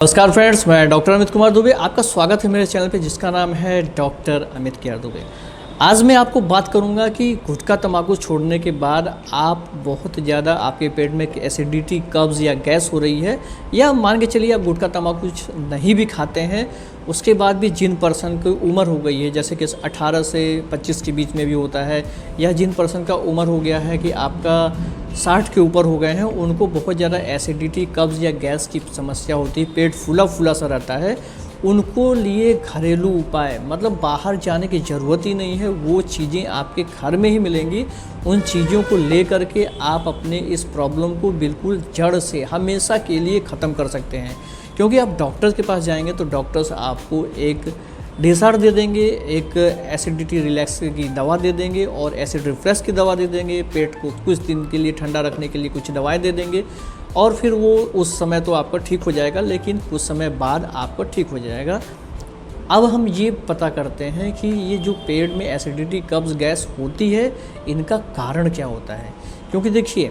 नमस्कार फ्रेंड्स, मैं डॉक्टर अमित कुमार दुबे। आपका स्वागत है मेरे चैनल पे जिसका नाम है डॉक्टर अमित केयर दुबे। आज मैं आपको बात करूंगा कि गुटखा तंबाकू छोड़ने के बाद आप बहुत ज़्यादा आपके पेट में एसिडिटी, कब्ज़ या गैस हो रही है, या मान के चलिए आप गुटखा तंबाकू नहीं भी खाते हैं, उसके बाद भी जिन पर्सन की उम्र हो गई है, जैसे कि 18 से 25 के बीच में भी होता है, या जिन पर्सन का उम्र हो गया है कि आपका 60 के ऊपर हो गए हैं, उनको बहुत ज़्यादा एसिडिटी, कब्ज़ या गैस की समस्या होती है, पेट फूला फूला सा रहता है, उनको लिए घरेलू उपाय, मतलब बाहर जाने की ज़रूरत ही नहीं है, वो चीज़ें आपके घर में ही मिलेंगी। उन चीज़ों को ले करके आप अपने इस प्रॉब्लम को बिल्कुल जड़ से हमेशा के लिए ख़त्म कर सकते हैं। क्योंकि आप डॉक्टर्स के पास जाएंगे तो डॉक्टर्स आपको एक डिसार दे देंगे, एक एसिडिटी रिलैक्स की दवा दे देंगे और एसिड रिफ्रेश की दवा दे देंगे, पेट को कुछ दिन के लिए ठंडा रखने के लिए कुछ दवाएं दे देंगे, और फिर वो उस समय तो आपका ठीक हो जाएगा, लेकिन कुछ समय बाद आपका ठीक हो जाएगा। अब हम ये पता करते हैं कि ये जो पेट में एसिडिटी, कब्ज़, गैस होती है, इनका कारण क्या होता है। क्योंकि देखिए,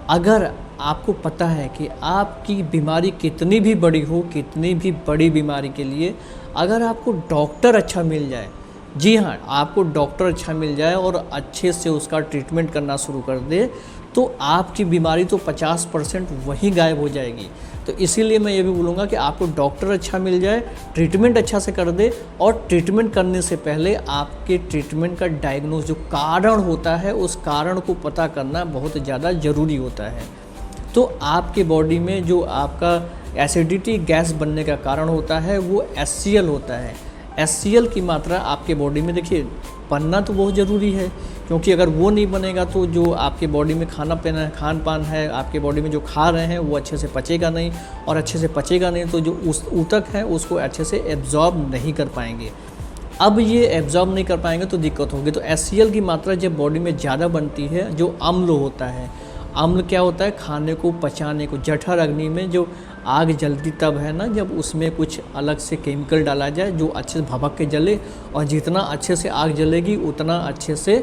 अगर आपको पता है कि आपकी बीमारी कितनी भी बड़ी हो, कितनी भी बड़ी बीमारी के लिए अगर आपको डॉक्टर अच्छा मिल जाए, जी हाँ, आपको डॉक्टर अच्छा मिल जाए और अच्छे से उसका ट्रीटमेंट करना शुरू कर दे, तो आपकी बीमारी तो 50% वहीं गायब हो जाएगी। तो इसीलिए मैं ये भी बोलूँगा कि आपको डॉक्टर अच्छा मिल जाए, ट्रीटमेंट अच्छा से कर दे, और ट्रीटमेंट करने से पहले आपके ट्रीटमेंट का डायग्नोस, जो कारण होता है, उस कारण को पता करना बहुत ज़्यादा ज़रूरी होता है। तो आपके बॉडी में जो आपका एसिडिटी, गैस बनने का कारण होता है, वो HCl होता है। HCl की मात्रा आपके बॉडी में देखिए बनना तो बहुत ज़रूरी है, क्योंकि अगर वो नहीं बनेगा तो जो आपके बॉडी में खान पान है, आपके बॉडी में जो खा रहे हैं वो अच्छे से पचेगा नहीं, और अच्छे से पचेगा नहीं तो जो उस ऊतक है उसको अच्छे से एब्जॉर्ब नहीं कर पाएंगे। अब ये एब्जॉर्ब नहीं कर पाएंगे तो दिक्कत होगी। तो HCl की मात्रा जब बॉडी में ज़्यादा बनती है, जो अम्ल होता है, अम्ल क्या होता है, खाने को पचाने को, जठर अग्नि में जो आग जलती तब है ना, जब उसमें कुछ अलग से केमिकल डाला जाए जो अच्छे से भभक के जले, और जितना अच्छे से आग जलेगी उतना अच्छे से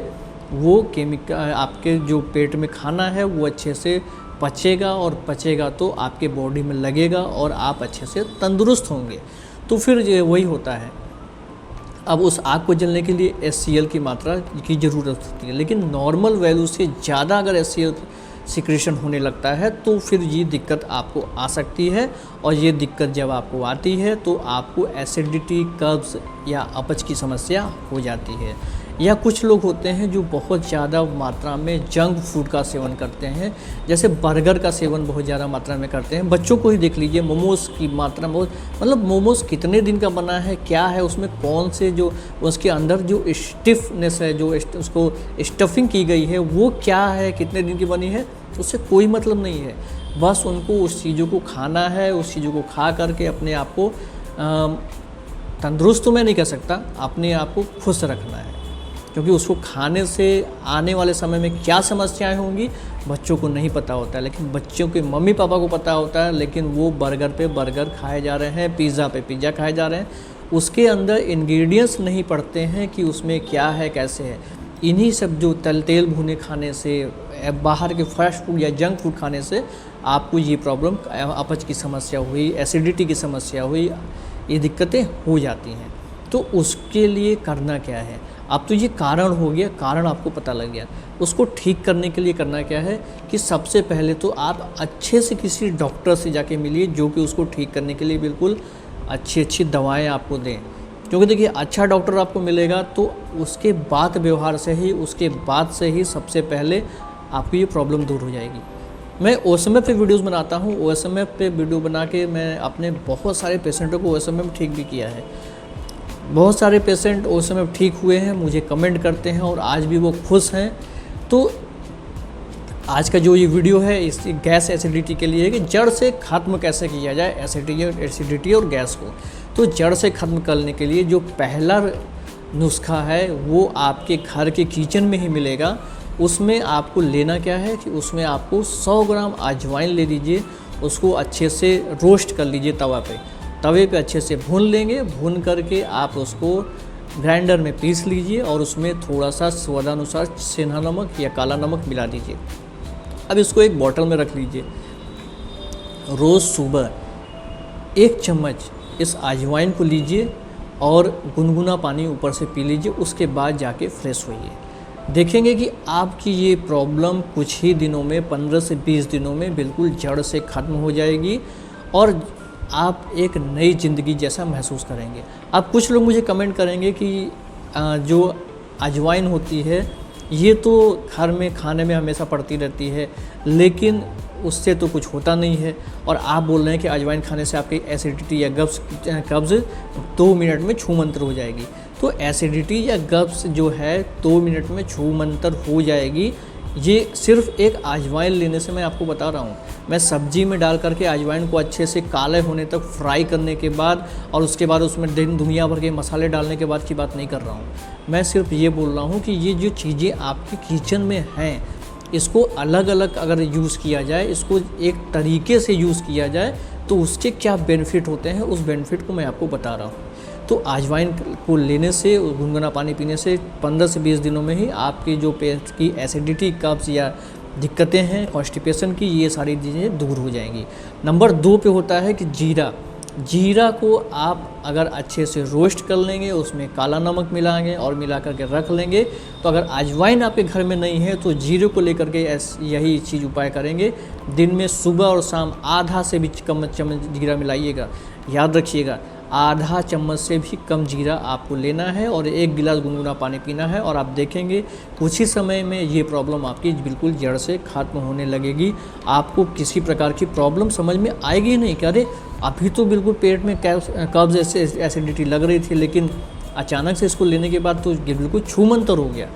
वो केमिकल आपके जो पेट में खाना है वो अच्छे से पचेगा, और पचेगा तो आपके बॉडी में लगेगा और आप अच्छे से तंदुरुस्त होंगे। तो फिर ये वही होता है। अब उस आग को जलने के लिए HCl की मात्रा की ज़रूरत होती है, लेकिन नॉर्मल वैल्यू से ज़्यादा अगर HCl सिक्रेशन होने लगता है तो फिर ये दिक्कत आपको आ सकती है। और ये दिक्कत जब आपको आती है तो आपको एसिडिटी, कब्ज़ या अपच की समस्या हो जाती है। या कुछ लोग होते हैं जो बहुत ज़्यादा मात्रा में जंक फूड का सेवन करते हैं, जैसे बर्गर का सेवन बहुत ज़्यादा मात्रा में करते हैं। बच्चों को ही देख लीजिए, मोमोज़ की मात्रा बहुत, मतलब मोमोज़ कितने दिन का बना है, क्या है उसमें, कौन से जो उसके अंदर जो स्टिफनेस है, जो उसको स्टफिंग की गई है, वो क्या है, कितने दिन की बनी है, उससे कोई मतलब नहीं है। बस उनको उस चीज़ों को खाना है, उस चीज़ों को खा करके अपने आप को तंदुरुस्त तो मैं नहीं कह सकता, अपने आप को खुश रखना है। क्योंकि उसको खाने से आने वाले समय में क्या समस्याएं होंगी बच्चों को नहीं पता होता है, लेकिन बच्चों के मम्मी पापा को पता होता है। लेकिन वो बर्गर पे बर्गर खाए जा रहे हैं, पिज़्ज़ा पे पिज़्ज़ा खाए जा रहे हैं, उसके अंदर इंग्रेडिएंट्स नहीं पढ़ते हैं कि उसमें क्या है, कैसे है। इन्हीं सब जो तेल भुने खाने से, बाहर के फास्ट फूड या जंक फूड खाने से आपको ये प्रॉब्लम, अपच की समस्या हुई, एसिडिटी की समस्या हुई, ये दिक्कतें हो जाती हैं। तो उसके लिए करना क्या है, अब तो ये कारण हो गया, कारण आपको पता लग गया, उसको ठीक करने के लिए करना क्या है कि सबसे पहले तो आप अच्छे से किसी डॉक्टर से जाके मिलिए, जो कि उसको ठीक करने के लिए बिल्कुल अच्छी अच्छी दवाएं आपको दें। क्योंकि देखिए, अच्छा डॉक्टर आपको मिलेगा तो उसके बाद व्यवहार से ही, उसके बाद से ही सबसे पहले आपकी ये प्रॉब्लम दूर हो जाएगी। मैं OSMF पे वीडियोज़ बनाता हूँ, OSMF पे वीडियो बना के मैं अपने बहुत सारे पेशेंटों को OSMF ठीक भी किया है। बहुत सारे पेशेंट OSMF ठीक हुए हैं, मुझे कमेंट करते हैं और आज भी वो खुश हैं। तो आज का जो ये वीडियो है इस गैस एसिडिटी के लिए है कि जड़ से ख़त्म कैसे किया जाए एसिडिटी और गैस को। तो जड़ से ख़त्म करने के लिए जो पहला नुस्खा है वो आपके घर के किचन में ही मिलेगा। उसमें आपको लेना क्या है कि उसमें आपको 100 ग्राम अजवाइन ले लीजिए, उसको अच्छे से रोस्ट कर लीजिए तवे पे अच्छे से भून लेंगे। भून करके आप उसको ग्राइंडर में पीस लीजिए और उसमें थोड़ा सा स्वादानुसार सेंधा नमक या काला नमक मिला दीजिए। अब इसको एक बोतल में रख लीजिए। रोज़ सुबह 1 चम्मच इस अजवाइन को लीजिए और गुनगुना पानी ऊपर से पी लीजिए, उसके बाद जाके फ्रेश होइए। देखेंगे कि आपकी ये प्रॉब्लम कुछ ही दिनों में 15 से 20 दिनों में बिल्कुल जड़ से ख़त्म हो जाएगी और आप एक नई ज़िंदगी जैसा महसूस करेंगे। अब कुछ लोग मुझे कमेंट करेंगे कि जो अजवाइन होती है ये तो घर में खाने में हमेशा पड़ती रहती है, लेकिन उससे तो कुछ होता नहीं है, और आप बोल रहे हैं कि अजवाइन खाने से आपकी एसिडिटी या कब्ज़ 2 मिनट में छूमंतर हो जाएगी। तो एसिडिटी या कब्ज़ जो है 2 मिनट में छूमंतर हो जाएगी, ये सिर्फ एक अजवाइन लेने से मैं आपको बता रहा हूँ। मैं सब्जी में डाल करके अजवाइन को अच्छे से काले होने तक फ्राई करने के बाद और उसके बाद उसमें दुनिया भर के मसाले डालने के बाद की बात नहीं कर रहा हूँ। मैं सिर्फ ये बोल रहा हूँ कि ये जो चीज़ें आपके किचन में हैं, इसको अलग अलग अगर यूज़ किया जाए, इसको एक तरीके से यूज़ किया जाए तो उसके क्या बेनिफिट होते हैं, उस बेनिफिट को मैं आपको बता रहा हूँ। तो अजवाइन को लेने से, गुनगुना पानी पीने से 15 से 20 दिनों में ही आपकी जो पेट की एसिडिटी, कब्ज़ या दिक्कतें हैं कॉन्स्टिपेशन की, ये सारी चीज़ें दूर हो जाएंगी। नंबर 2 पे होता है कि जीरा को आप अगर अच्छे से रोस्ट कर लेंगे, उसमें काला नमक मिलाएंगे और मिला करके रख लेंगे, तो अगर अजवाइन आपके घर में नहीं है तो जीरे को लेकर के यही चीज़ उपाय करेंगे। दिन में सुबह और शाम आधा से भी कम चम्मच जीरा मिलाइएगा। याद रखिएगा, आधा चम्मच से भी कम जीरा आपको लेना है और 1 गिलास गुनगुना पानी पीना है, और आप देखेंगे कुछ ही समय में ये प्रॉब्लम आपकी बिल्कुल जड़ से ख़त्म होने लगेगी। आपको किसी प्रकार की प्रॉब्लम समझ में आएगी नहीं कि अरे अभी तो बिल्कुल पेट में कब्ज़ एसिडिटी लग रही थी, लेकिन अचानक से इसको लेने के बाद तो ये बिल्कुल छूमंतर हो गया।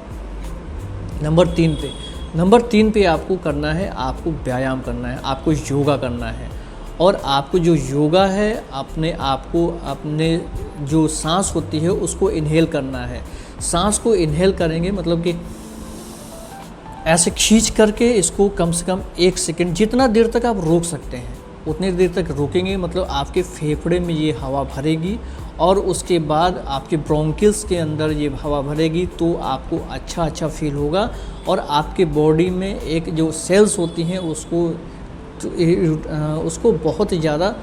नंबर 3 पे आपको करना है, आपको व्यायाम करना है, आपको योगा करना है। और आपको जो योगा है, अपने जो सांस होती है उसको इन्हेल करना है। सांस को इन्हेल करेंगे मतलब कि ऐसे खींच करके इसको कम से कम 1 सेकंड, जितना देर तक आप रोक सकते हैं उतनी देर तक रोकेंगे, मतलब आपके फेफड़े में ये हवा भरेगी और उसके बाद आपके ब्रोंकिल्स के अंदर ये हवा भरेगी, तो आपको अच्छा फील होगा और आपके बॉडी में एक जो सेल्स होती हैं उसको बहुत ज़्यादा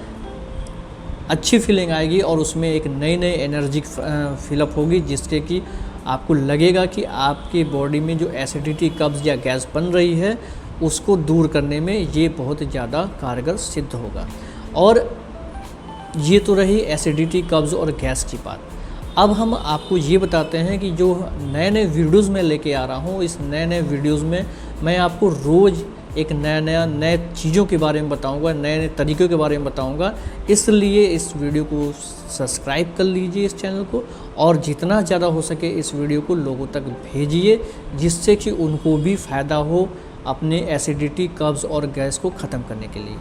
अच्छी फीलिंग आएगी और उसमें एक नई एनर्जी फिलअप होगी, जिससे कि आपको लगेगा कि आपके बॉडी में जो एसिडिटी, कब्ज़ या गैस बन रही है उसको दूर करने में ये बहुत ज़्यादा कारगर सिद्ध होगा। और ये तो रही एसिडिटी, कब्ज़ और गैस की बात। अब हम आपको ये बताते हैं कि जो नए वीडियोज़ में लेके आ रहा हूँ, इस नए वीडियोज़ में मैं आपको रोज़ एक नए चीज़ों के बारे में बताऊंगा, नए तरीक़ों के बारे में बताऊंगा। इसलिए इस वीडियो को सब्सक्राइब कर लीजिए इस चैनल को, और जितना ज़्यादा हो सके इस वीडियो को लोगों तक भेजिए, जिससे कि उनको भी फ़ायदा हो अपने एसिडिटी, कब्ज़ और गैस को ख़त्म करने के लिए।